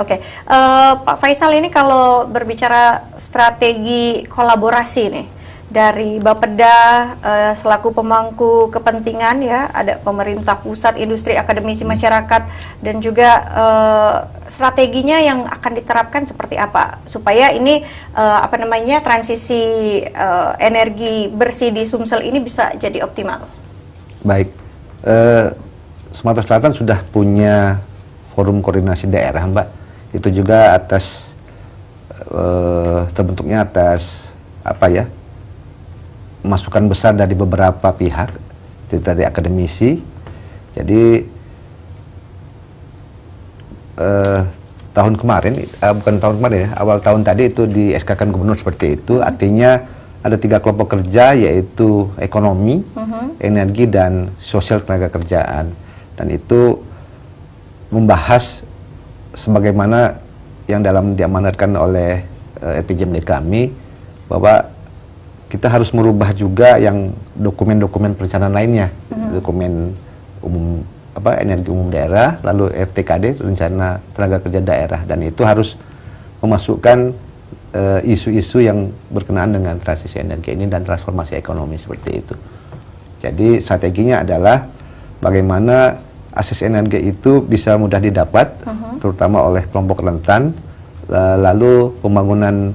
Pak Faisal, ini kalau berbicara strategi kolaborasi nih dari Bapeda selaku pemangku kepentingan ya, ada pemerintah pusat, industri, akademisi, masyarakat, dan juga strateginya yang akan diterapkan seperti apa supaya ini transisi energi bersih di Sumsel ini bisa jadi optimal. Baik, Sumatera Selatan sudah punya forum koordinasi daerah, Mbak. Itu juga terbentuknya atas masukan besar dari beberapa pihak, dari akademisi, Jadi tahun kemarin, bukan tahun kemarin ya, awal tahun tadi itu di SK-kan gubernur seperti itu. Artinya ada 3 kelompok kerja, yaitu ekonomi, energi, dan sosial tenaga kerjaan. Dan itu membahas sebagaimana yang diamanatkan oleh RPJMD kami, bahwa kita harus merubah juga yang dokumen-dokumen perencanaan lainnya, dokumen umum energi umum daerah, lalu RTKD, rencana tenaga kerja daerah, dan itu harus memasukkan isu-isu yang berkenaan dengan transisi energi ini dan transformasi ekonomi seperti itu. Jadi strateginya adalah bagaimana akses energi itu bisa mudah didapat, terutama oleh kelompok rentan, lalu pembangunan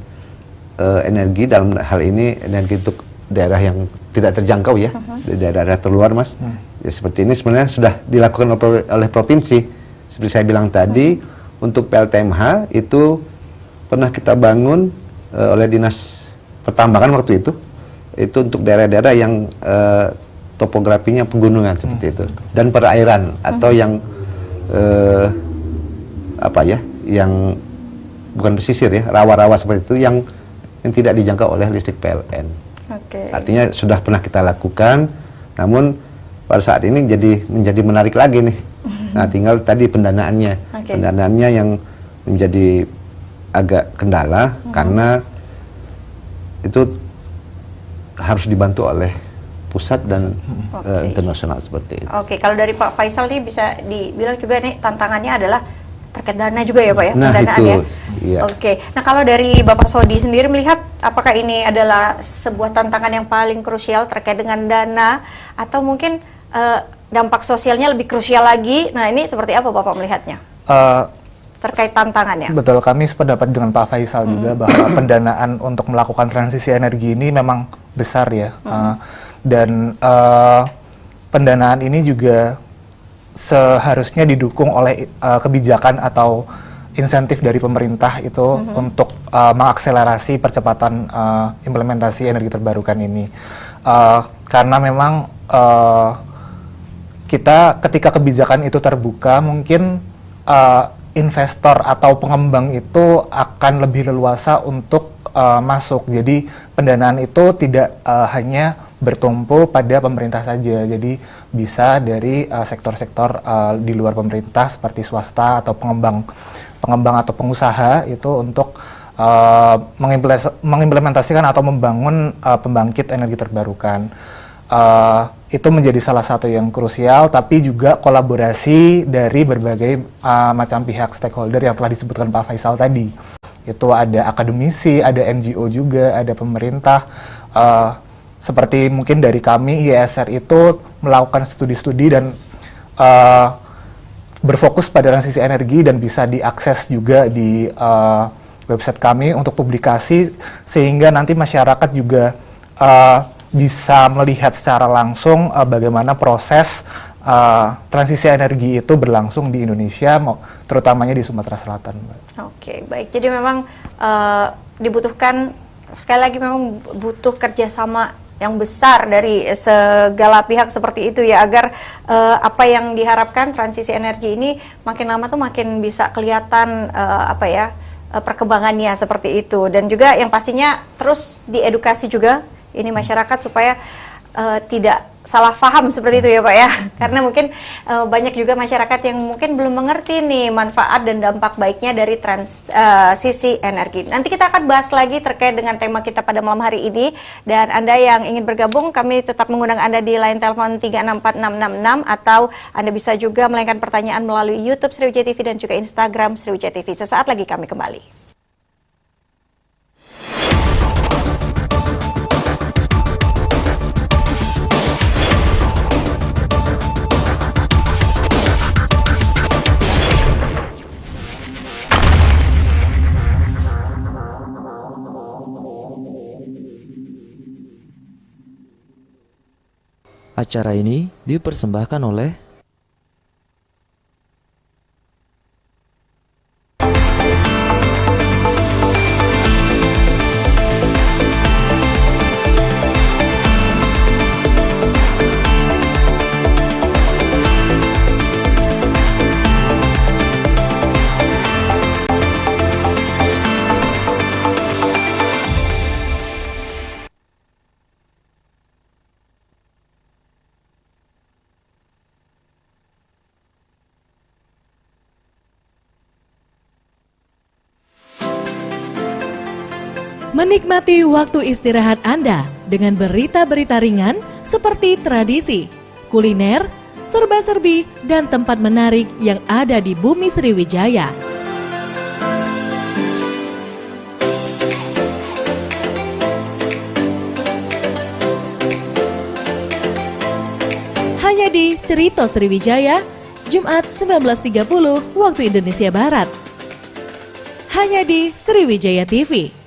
energi dalam hal ini energi untuk daerah yang tidak terjangkau ya, di daerah terluar, Mas. Ya, seperti ini sebenarnya sudah dilakukan oleh provinsi. Seperti saya bilang tadi, untuk PLTMH itu pernah kita bangun oleh Dinas Pertambangan waktu itu untuk daerah-daerah yang topografinya pegunungan seperti itu, dan perairan atau yang yang bukan pesisir ya, rawa-rawa seperti itu yang tidak dijangkau oleh listrik PLN. Artinya sudah pernah kita lakukan, namun pada saat ini menjadi menarik lagi nih. Nah, tinggal tadi pendanaannya, pendanaannya yang menjadi agak kendala karena itu harus dibantu oleh pusat dan internasional seperti itu. Kalau dari Pak Faisal nih bisa dibilang juga nih tantangannya adalah terkait dana juga ya Pak ya, nah, pendanaan itu, ya. Iya. Nah kalau dari Bapak Sodi sendiri melihat apakah ini adalah sebuah tantangan yang paling krusial terkait dengan dana, atau mungkin dampak sosialnya lebih krusial lagi? Nah ini seperti apa Bapak melihatnya terkait tantangannya? Betul, kami sependapat dengan Pak Faisal juga bahwa pendanaan untuk melakukan transisi energi ini memang besar ya, dan pendanaan ini juga seharusnya didukung oleh kebijakan atau insentif dari pemerintah itu untuk mengakselerasi percepatan implementasi energi terbarukan ini, karena memang kita ketika kebijakan itu terbuka, mungkin investor atau pengembang itu akan lebih leluasa untuk masuk. Jadi pendanaan itu tidak hanya bertumpu pada pemerintah saja, jadi bisa dari sektor-sektor di luar pemerintah seperti swasta atau pengembang atau pengusaha itu untuk mengimplementasikan atau membangun pembangkit energi terbarukan. Itu menjadi salah satu yang krusial, tapi juga kolaborasi dari berbagai macam pihak stakeholder yang telah disebutkan Pak Faisal tadi. Itu ada akademisi, ada NGO juga, ada pemerintah. Seperti mungkin dari kami IESR itu melakukan studi-studi dan berfokus pada transisi energi, dan bisa diakses juga di website kami untuk publikasi, sehingga nanti masyarakat juga bisa melihat secara langsung bagaimana proses transisi energi itu berlangsung di Indonesia, terutamanya di Sumatera Selatan. Oke, baik. Jadi memang dibutuhkan, sekali lagi memang butuh kerjasama yang besar dari segala pihak seperti itu ya, agar apa yang diharapkan transisi energi ini makin lama tuh makin bisa kelihatan perkembangannya seperti itu, dan juga yang pastinya terus diedukasi juga ini masyarakat supaya tidak salah paham seperti itu ya Pak ya, karena mungkin banyak juga masyarakat yang mungkin belum mengerti nih manfaat dan dampak baiknya dari transisi energi. Nanti kita akan bahas lagi terkait dengan tema kita pada malam hari ini, dan Anda yang ingin bergabung, kami tetap mengundang Anda di line telepon 364666, atau Anda bisa juga melayangkan pertanyaan melalui YouTube Sriwijaya TV dan juga Instagram Sriwijaya TV. Sesaat lagi kami kembali. Acara ini dipersembahkan oleh Menikmati waktu istirahat Anda dengan berita-berita ringan seperti tradisi, kuliner, serba-serbi, dan tempat menarik yang ada di bumi Sriwijaya. Hanya di Cerita Sriwijaya, Jumat 19.30 waktu Indonesia Barat. Hanya di Sriwijaya TV.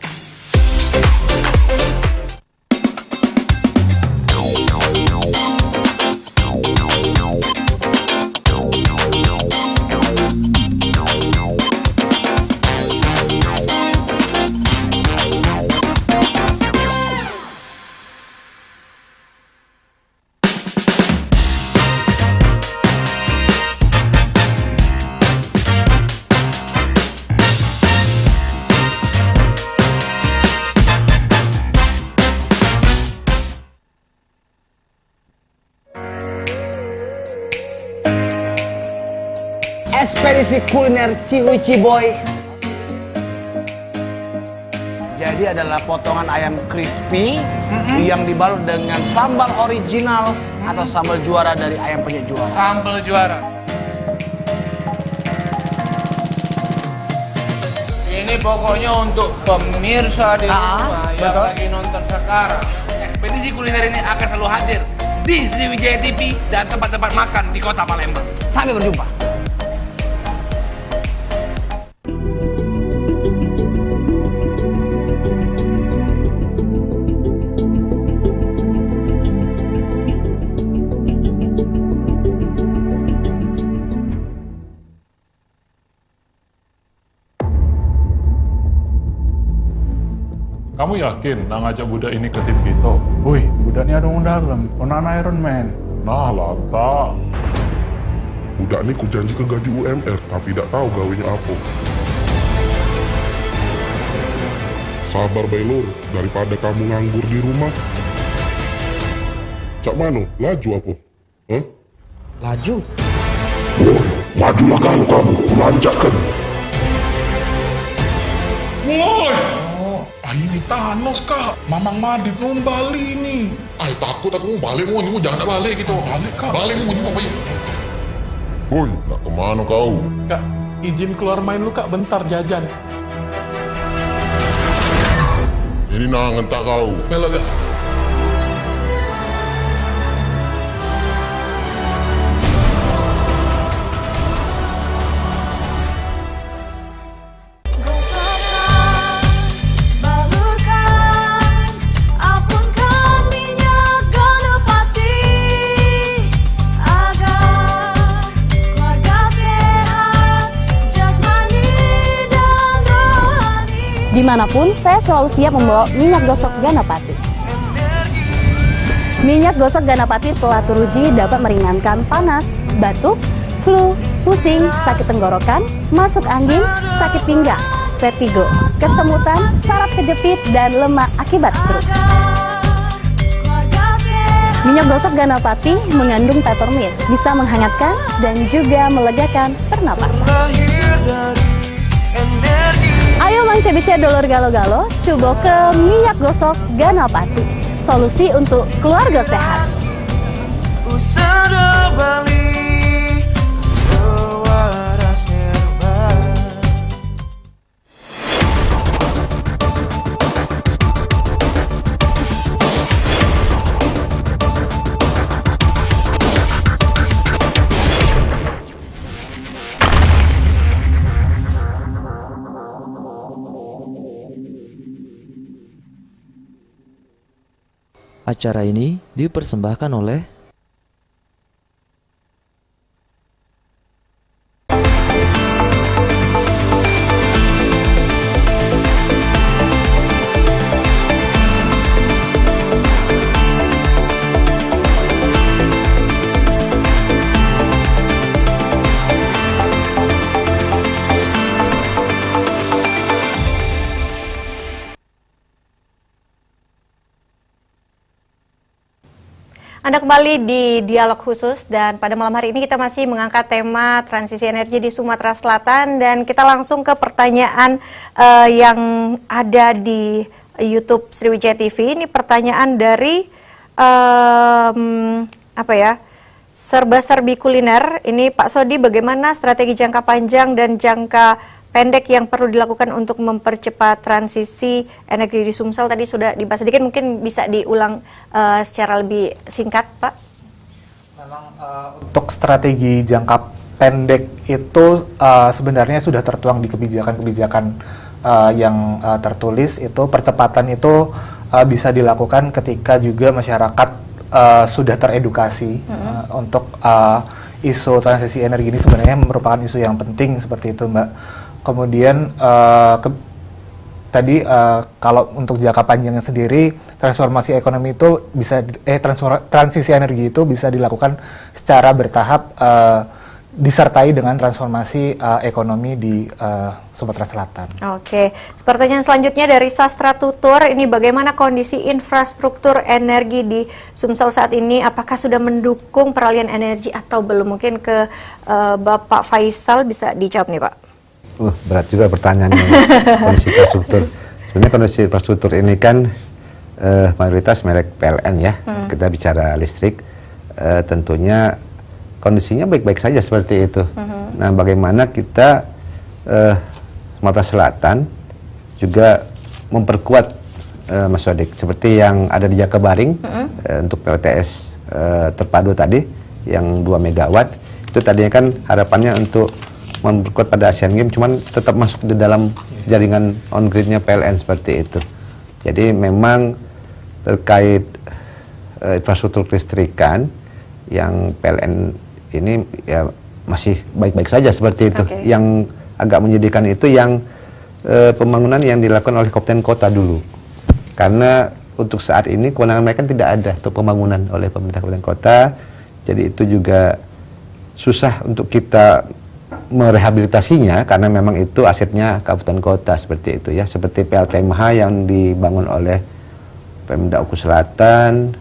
Ekspedisi kuliner Cihuy Ciboy. Jadi adalah potongan ayam crispy yang dibalut dengan sambal original atau sambal juara dari ayam penyet juara. Sambal juara. Ini pokoknya untuk pemirsa di rumah yang lagi nonton sekarang. Ekspedisi kuliner ini akan selalu hadir di Sriwijaya TV dan tempat-tempat makan di Kota Palembang. Sampai berjumpa. Kamu yakin nak ngajak budak ini ke tim kita? Woi, budak ni ada orang dalam. Onana Iron Man. Nah, lantak. Budak ni ku janjikan gaji UMR tapi tak tahu gawinya apa. Sabar Bailur, daripada kamu nganggur di rumah. Cak Mano, laju apa? Hah? Laju? Majulah kamu, ku lancarkan. Woi! Ini Thanos kak, Mamang Madrid numbali ini. Ay takut aku mau balik mau, ini jangan balik gitu. Balik kak. Balik mau, ini mau bayi. Woi, nak kemana kau? Kak, izin keluar main lu kak, bentar jajan. Ini nangan tak kau. Melok kak. Dimanapun, saya selalu siap membawa minyak gosok Ganapati. Minyak gosok Ganapati telah teruji dapat meringankan panas, batuk, flu, pusing, sakit tenggorokan, masuk angin, sakit pinggang, vertigo, kesemutan, saraf kejepit, dan lemak akibat stroke. Minyak gosok Ganapati mengandung peppermint, bisa menghangatkan dan juga melegakan pernapasan. Ayo Mang Cebice dulur galo-galo, coba ke minyak gosok Ganapati. Solusi untuk keluarga sehat. Acara ini dipersembahkan oleh Anda kembali di Dialog Khusus dan pada malam hari ini kita masih mengangkat tema transisi energi di Sumatera Selatan dan kita langsung ke pertanyaan yang ada di YouTube Sriwijaya TV. Ini pertanyaan dari Serba-serbi kuliner. Ini Pak Sodi, bagaimana strategi jangka panjang dan jangka pendek yang perlu dilakukan untuk mempercepat transisi energi di Sumsel? Tadi sudah dibahas sedikit, mungkin bisa diulang secara lebih singkat, Pak. Memang untuk strategi jangka pendek itu sebenarnya sudah tertuang di kebijakan-kebijakan yang tertulis. Itu percepatan itu bisa dilakukan ketika juga masyarakat sudah teredukasi untuk isu transisi energi ini sebenarnya merupakan isu yang penting seperti itu, Mbak. Kemudian tadi kalau untuk jangka panjangnya sendiri, transformasi ekonomi itu bisa transisi energi itu bisa dilakukan secara bertahap, disertai dengan transformasi ekonomi di Sumatera Selatan. Oke, pertanyaan selanjutnya dari Sastra Tutur, ini bagaimana kondisi infrastruktur energi di Sumsel saat ini? Apakah sudah mendukung peralihan energi atau belum? Mungkin ke Bapak Faisal bisa dijawab nih, Pak. Berat juga pertanyaannya. Kondisi infrastruktur. Sebenarnya kondisi infrastruktur ini kan mayoritas merek PLN ya. Kita bicara listrik, tentunya kondisinya baik-baik saja seperti itu. Nah, bagaimana kita Sumatera Selatan juga memperkuat Mas Sodik, seperti yang ada di Jakabaring untuk PLTS terpadu tadi yang 2 megawatt. Itu tadinya kan harapannya untuk memperkuat pada Asian Games, cuman tetap masuk di dalam jaringan on gridnya PLN seperti itu. Jadi memang terkait infrastruktur kelistrikan yang PLN ini ya masih baik-baik saja seperti itu. Yang agak menyedihkan itu yang pembangunan yang dilakukan oleh Kabupaten Kota dulu. Karena untuk saat ini kewenangan mereka tidak ada untuk pembangunan oleh pemerintah Kabupaten Kota. Jadi itu juga susah untuk kita merehabilitasinya karena memang itu asetnya Kabupaten Kota seperti itu ya. Seperti PLTMH yang dibangun oleh Pemda Oku Selatan,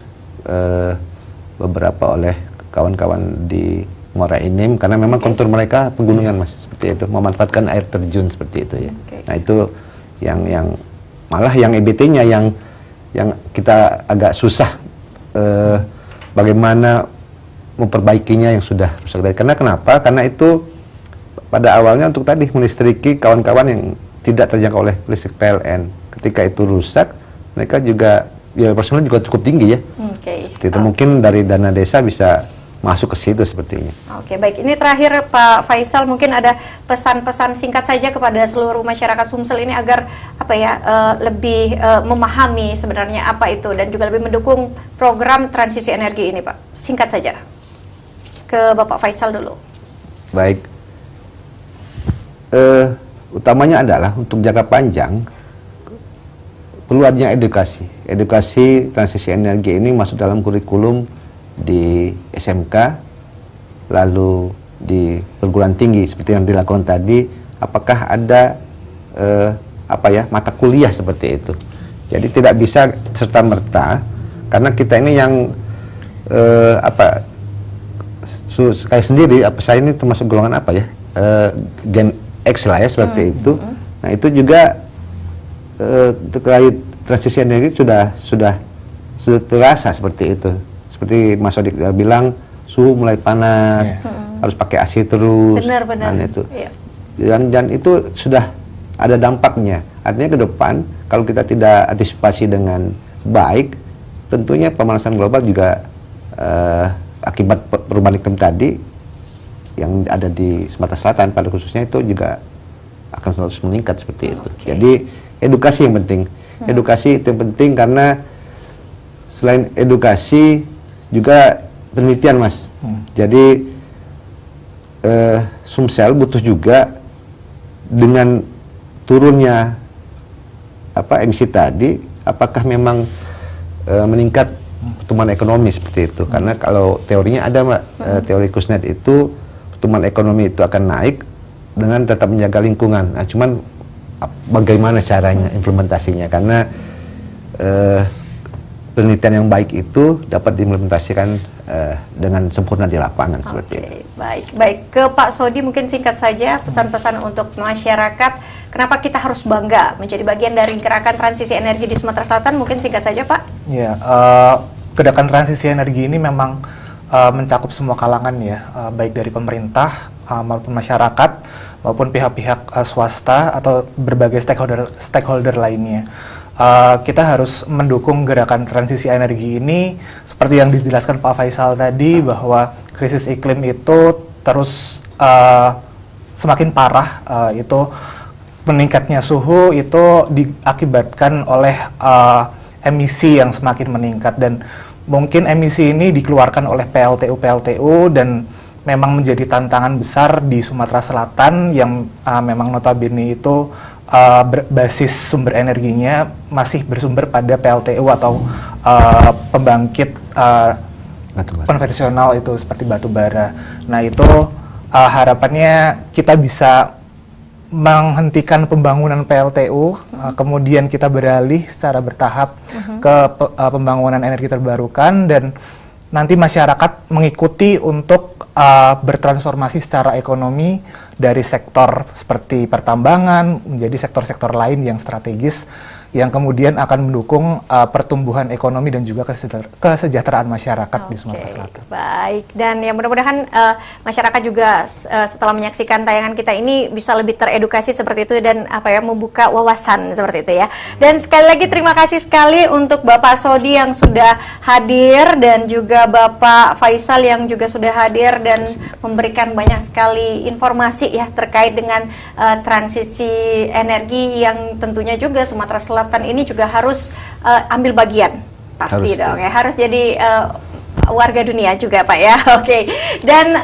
beberapa oleh kawan-kawan di Muara Enim, karena memang kontur mereka pegunungan, Mas, seperti itu, memanfaatkan air terjun seperti itu ya. Nah itu yang malah yang EBT-nya yang kita agak susah bagaimana memperbaikinya yang sudah rusak tadi. Karena kenapa? Karena itu pada awalnya untuk tadi melistriki kawan-kawan yang tidak terjangkau oleh listrik PLN. Ketika itu rusak, mereka juga ya personal juga cukup tinggi ya. Seperti itu mungkin dari dana desa bisa masuk ke situ sepertinya. Oke, baik. Ini terakhir Pak Faisal, mungkin ada pesan-pesan singkat saja kepada seluruh masyarakat Sumsel ini agar lebih memahami sebenarnya apa itu dan juga lebih mendukung program transisi energi ini, Pak. Singkat saja. Ke Bapak Faisal dulu. Baik. Utamanya adalah untuk jangka panjang perlu adanya edukasi. Edukasi transisi energi ini masuk dalam kurikulum di SMK, lalu di perguruan tinggi seperti yang dilakukan tadi. Apakah ada mata kuliah seperti itu? Jadi tidak bisa serta merta, karena kita ini yang kayak sendiri. Saya ini termasuk golongan apa ya? Gen X lah ya seperti itu. Nah itu juga terkait transisi energi sudah terasa seperti itu. Seperti Mas Sodik bilang, suhu mulai panas, harus pakai AC terus. Benar-benar. Dan itu, dan itu sudah ada dampaknya. Artinya ke depan, kalau kita tidak antisipasi dengan baik, tentunya pemanasan global juga akibat perubahan iklim tadi yang ada di Sumatera Selatan pada khususnya itu juga akan terus meningkat seperti itu. Jadi edukasi yang penting. Edukasi itu yang penting karena selain edukasi juga penelitian, Mas. Jadi Sumsel butuh juga dengan turunnya emisi tadi, apakah memang meningkat pertumbuhan ekonomi seperti itu. Karena kalau teorinya ada, Mbak, teori Kuznets itu pertumbuhan ekonomi itu akan naik dengan tetap menjaga lingkungan. Nah, cuman bagaimana caranya implementasinya? Karena penelitian yang baik itu dapat diimplementasikan dengan sempurna di lapangan seperti itu. Baik. Ke Pak Sodi mungkin singkat saja pesan-pesan untuk masyarakat kenapa kita harus bangga menjadi bagian dari gerakan transisi energi di Sumatera Selatan? Mungkin singkat saja, Pak. Ya, gerakan transisi energi ini memang mencakup semua kalangan ya, baik dari pemerintah maupun masyarakat maupun pihak-pihak swasta atau berbagai stakeholder lainnya. Kita harus mendukung gerakan transisi energi ini seperti yang dijelaskan Pak Faisal tadi, bahwa krisis iklim itu terus semakin parah. Itu meningkatnya suhu itu diakibatkan oleh emisi yang semakin meningkat, dan mungkin emisi ini dikeluarkan oleh PLTU dan memang menjadi tantangan besar di Sumatera Selatan yang memang notabene itu basis sumber energinya masih bersumber pada PLTU atau pembangkit konvensional itu seperti batu bara. Nah itu harapannya kita bisa menghentikan pembangunan PLTU, kemudian kita beralih secara bertahap ke pembangunan energi terbarukan, dan nanti masyarakat mengikuti untuk bertransformasi secara ekonomi dari sektor seperti pertambangan menjadi sektor-sektor lain yang strategis, yang kemudian akan mendukung pertumbuhan ekonomi dan juga kesejahteraan masyarakat di Sumatera Selatan. Baik, dan ya mudah-mudahan masyarakat juga setelah menyaksikan tayangan kita ini bisa lebih teredukasi seperti itu dan membuka wawasan seperti itu ya. Dan sekali lagi terima kasih sekali untuk Bapak Sodi yang sudah hadir dan juga Bapak Faisal yang juga sudah hadir dan memberikan banyak sekali informasi ya terkait dengan transisi energi yang tentunya juga Sumatera Selatan ini juga harus ambil bagian, pasti dong ya, harus jadi warga dunia juga Pak ya. Oke. Dan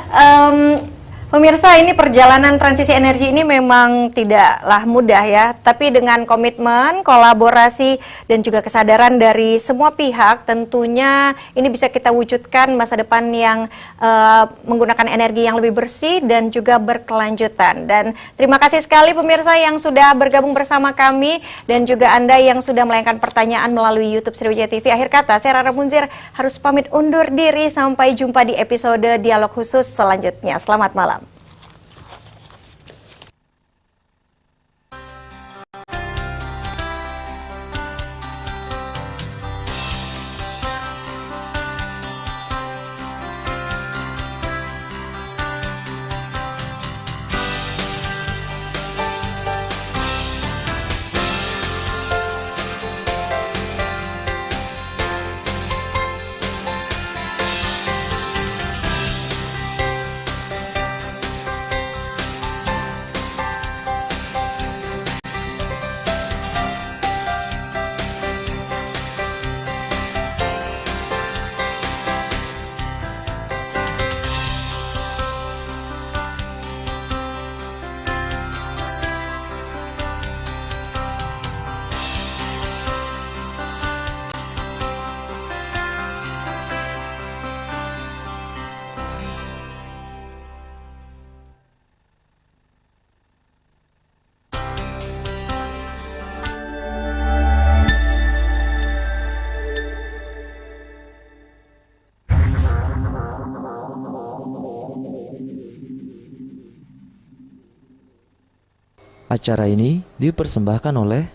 pemirsa, ini perjalanan transisi energi ini memang tidaklah mudah ya, tapi dengan komitmen, kolaborasi dan juga kesadaran dari semua pihak, tentunya ini bisa kita wujudkan masa depan yang menggunakan energi yang lebih bersih dan juga berkelanjutan. Dan terima kasih sekali pemirsa yang sudah bergabung bersama kami dan juga Anda yang sudah melayangkan pertanyaan melalui YouTube Sriwijaya TV. Akhir kata, saya Rara Munzir harus pamit undur diri, sampai jumpa di episode Dialog Khusus selanjutnya. Selamat malam. Acara ini dipersembahkan oleh